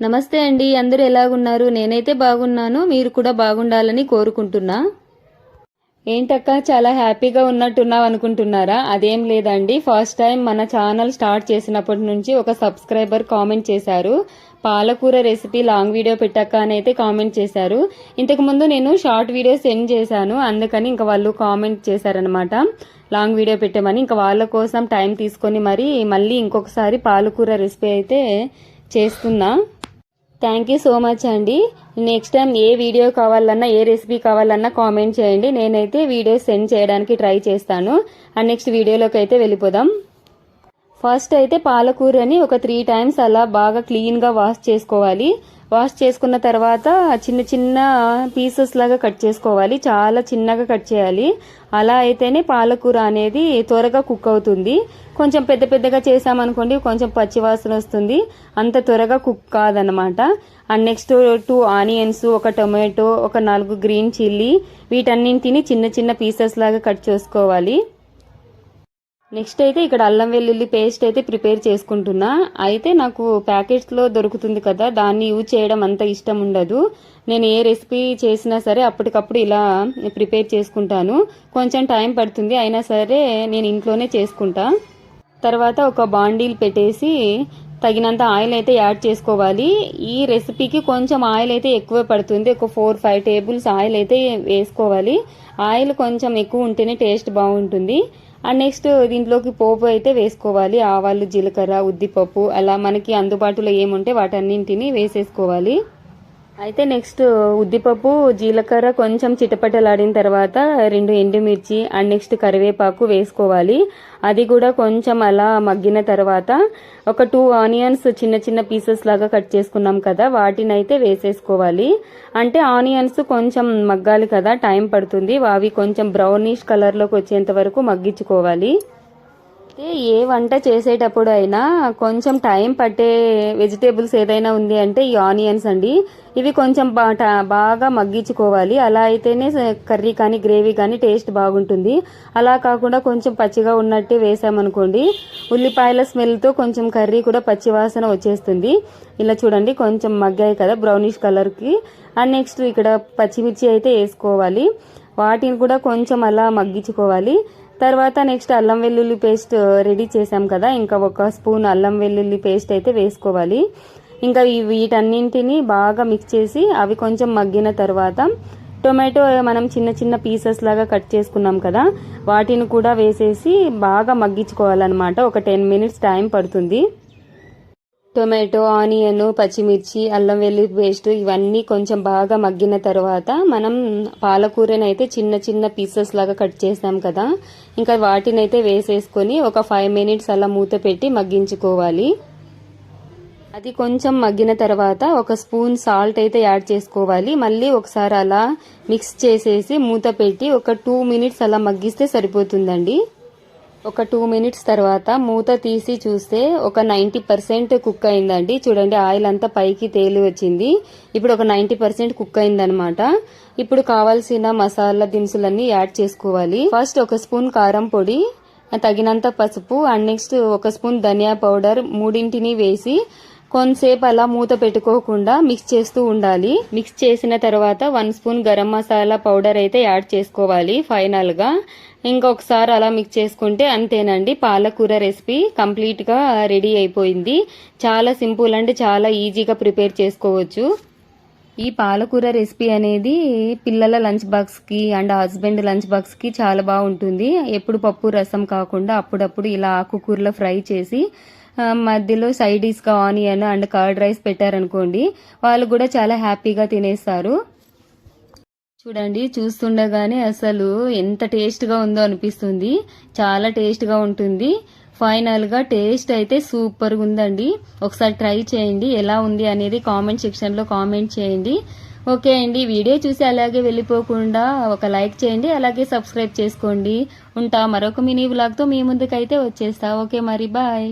నమస్తే అండి. అందరూ ఎలాగున్నారు? నేనైతే బాగున్నాను. మీరు కూడా బాగుండాలని కోరుకుంటున్నా. ఏంటక్క చాలా హ్యాపీగా ఉన్నట్టున్నావు అనుకుంటున్నారా? అదేం లేదండి. ఫస్ట్ టైం మన ఛానల్ స్టార్ట్ చేసినప్పటి నుంచి ఒక సబ్స్క్రైబర్ కామెంట్ చేశారు. పాలకూర రెసిపీ లాంగ్ వీడియో పెట్టక్క అని అయితే కామెంట్ చేశారు. ఇంతకు ముందు నేను షార్ట్ వీడియో సెండ్ చేశాను. అందుకని ఇంకా వాళ్ళు కామెంట్ చేశారనమాట లాంగ్ వీడియో పెట్టమని. ఇంకా వాళ్ళ కోసం టైం తీసుకొని మళ్ళీ ఇంకొకసారి పాలకూర రెసిపీ అయితే చేస్తున్నా. థ్యాంక్ యూ సో మచ్ అండి. నెక్స్ట్ టైం ఏ వీడియో కావాలన్నా ఏ రెసిపీ కావాలన్నా కామెంట్ చేయండి. నేనైతే వీడియో సెండ్ చేయడానికి ట్రై చేస్తాను. అండ్ నెక్స్ట్ వీడియోలోకి అయితే వెళ్ళిపోదాం. ఫస్ట్ అయితే పాలకూరని ఒక 3 టైమ్స్ అలా బాగా క్లీన్గా వాష్ చేసుకోవాలి. వాష్ చేసుకున్న తర్వాత చిన్న చిన్న పీసెస్ లాగా కట్ చేసుకోవాలి. చాలా చిన్నగా కట్ చేయాలి. అలా అయితేనే పాలకూర అనేది త్వరగా కుక్ అవుతుంది. కొంచెం పెద్ద పెద్దగా చేసామనుకోండి కొంచెం పచ్చివాసన వస్తుంది. అంత త్వరగా కుక్ కాదనమాట. అండ్ నెక్స్ట్ 2 ఆనియన్స్, ఒక టొమాటో, ఒక 4 గ్రీన్ చిల్లీ, వీటన్నింటిని చిన్న చిన్న పీసెస్ లాగా కట్ చేసుకోవాలి. నెక్స్ట్ అయితే ఇక్కడ అల్లం వెల్లుల్లి పేస్ట్ అయితే ప్రిపేర్ చేసుకుంటున్నా. అయితే నాకు ప్యాకెట్స్లో దొరుకుతుంది కదా, దాన్ని యూజ్ చేయడం అంత ఇష్టం ఉండదు. నేను ఏ రెసిపీ చేసినా సరే అప్పటికప్పుడు ఇలా ప్రిపేర్ చేసుకుంటాను. కొంచెం టైం పడుతుంది, అయినా సరే నేను ఇంట్లోనే చేసుకుంటా. తర్వాత ఒక బాండీల్ పెట్టేసి తగినంత ఆయిల్ అయితే యాడ్ చేసుకోవాలి. ఈ రెసిపీకి కొంచెం ఆయిల్ అయితే ఎక్కువ పడుతుంది. ఒక 4-5 టేబుల్స్ ఆయిల్ అయితే వేసుకోవాలి. ఆయిల్ కొంచెం ఎక్కువ ఉంటేనే టేస్ట్ బాగుంటుంది. అండ్ నెక్స్ట్ దీంట్లోకి పోపు అయితే వేసుకోవాలి. ఆవాలు, జీలకర్ర, ఉద్దిపప్పు, అలా మనకి అందుబాటులో ఏముంటే వాటన్నింటినీ వేసేసుకోవాలి. అయితే నెక్స్ట్ ఉద్దిపప్పు, జీలకర్ర కొంచెం చిటపటలాడిన తర్వాత 2 ఎండుమిర్చి అండ్ నెక్స్ట్ కరివేపాకు వేసుకోవాలి. అది కూడా కొంచెం అలా మగ్గిన తర్వాత ఒక 2 ఆనియన్స్ చిన్న చిన్న పీసెస్ లాగా కట్ చేసుకున్నాం కదా, వాటిని అయితే వేసేసుకోవాలి. అంటే ఆనియన్స్ కొంచెం మగ్గాలి కదా, టైం పడుతుంది. అవి కొంచెం బ్రౌనిష్ కలర్లోకి వచ్చేంత వరకు మగ్గించుకోవాలి. ఏ వంట చేసేటప్పుడు అయినా కొంచెం టైం పట్టే వెజిటేబుల్స్ ఏదైనా ఉంది అంటే ఈ ఆనియన్స్ అండి. ఇవి కొంచెం బాగా మగ్గించుకోవాలి. అలా అయితేనే కర్రీ కానీ గ్రేవీ కానీ టేస్ట్ బాగుంటుంది. అలా కాకుండా కొంచెం పచ్చిగా ఉన్నట్టే వేసామనుకోండి, ఉల్లిపాయల స్మెల్తో కొంచెం కర్రీ కూడా పచ్చివాసన వచ్చేస్తుంది. ఇలా చూడండి కొంచెం మగ్గాయి కదా బ్రౌనిష్ కలర్కి. అండ్ నెక్స్ట్ ఇక్కడ పచ్చిమిర్చి అయితే వేసుకోవాలి. వాటిని కూడా కొంచెం అలా మగ్గించుకోవాలి. తర్వాత నెక్స్ట్ అల్లం వెల్లుల్లి పేస్ట్ రెడీ చేసాం కదా, ఇంకా 1 స్పూన్ అల్లం వెల్లుల్లి పేస్ట్ అయితే వేసుకోవాలి. ఇంకా వీటన్నింటినీ బాగా మిక్స్ చేసి అవి కొంచెం మగ్గిన తర్వాత టొమాటో మనం చిన్న చిన్న పీసెస్ లాగా కట్ చేసుకున్నాం కదా, వాటిని కూడా వేసేసి బాగా మగ్గించుకోవాలన్నమాట. ఒక 10 మినిట్స్ టైం పడుతుంది. టొమాటో, ఆనియన్, పచ్చిమిర్చి, అల్లం వెల్లుల్లి పేస్ట్ ఇవన్నీ కొంచెం బాగా మగ్గిన తర్వాత మనం పాలకూరని అయితే చిన్న చిన్న పీసెస్ లాగా కట్ చేసాం కదా, ఇంకా వాటిని అయితే వేసేసుకొని ఒక 5 మినిట్స్ అలా మూత పెట్టి మగ్గించుకోవాలి. అది కొంచెం మగ్గిన తర్వాత 1 స్పూన్ సాల్ట్ అయితే యాడ్ చేసుకోవాలి. మళ్ళీ ఒకసారి అలా మిక్స్ చేసేసి మూత పెట్టి ఒక 2 మినిట్స్ అలా మగ్గిస్తే సరిపోతుందండి. ఒక 2 మినిట్స్ తర్వాత మూత తీసి చూస్తే ఒక 90% కుక్ అయిందండి. చూడండి ఆయిల్ అంతా పైకి తేలి వచ్చింది. ఇప్పుడు ఒక 90% కుక్ అయిందనమాట. ఇప్పుడు కావాల్సిన మసాలా దినుసులన్నీ యాడ్ చేసుకోవాలి. ఫస్ట్ 1 స్పూన్ కారం పొడి, తగినంత పసుపు అండ్ నెక్స్ట్ 1 స్పూన్ ధనియా పౌడర్, మూడింటిని వేసి కొంతసేపు అలా మూత పెట్టుకోకుండా మిక్స్ చేస్తూ ఉండాలి. మిక్స్ చేసిన తర్వాత 1 స్పూన్ గరం మసాలా పౌడర్ అయితే యాడ్ చేసుకోవాలి ఫైనల్ గా. ఇంకొకసారి అలా మిక్స్ చేసుకుంటే అంతేనండి, పాలకూర రెసిపీ కంప్లీట్ గా రెడీ అయిపోయింది. చాలా సింపుల్ అండ్ చాలా ఈజీగా ప్రిపేర్ చేసుకోవచ్చు. ఈ పాలకూర రెసిపీ అనేది పిల్లల లంచ్ బాక్స్ కి అండ్ హస్బెండ్ లంచ్ బాక్స్ కి చాలా బాగుంటుంది. ఎప్పుడు పప్పు రసం కాకుండా అప్పుడప్పుడు ఇలా ఆకుకూరలో ఫ్రై చేసి మధ్యలో సైడ్ డిష్ గా ఆనియన్ అండ్ కర్డ్ రైస్ పెట్టారనుకోండి, వాళ్ళు కూడా చాలా హ్యాపీగా తినేస్తారు. చూడండి చూస్తుండగానే అసలు ఎంత టేస్ట్ గా ఉందో అనిపిస్తుంది. చాలా టేస్ట్ గా ఉంటుంది. ఫైనల్ గా టేస్ట్ అయితే సూపర్ గా ఉందండి. ఒకసారి ట్రై చేయండి. ఎలా ఉంది అనేది కామెంట్ సెక్షన్ లో కామెంట్ చేయండి. ఓకే అండి, వీడియో చూసి అలాగే వెళ్ళిపోకుండా ఒక లైక్ చేయండి, అలాగే సబ్స్క్రైబ్ చేసుకోండి. ఉంటా మరొక మినీ వ్లాగ్ తో మీ ముందుకైతే వచ్చేస్తా. ఓకే మరి బాయ్.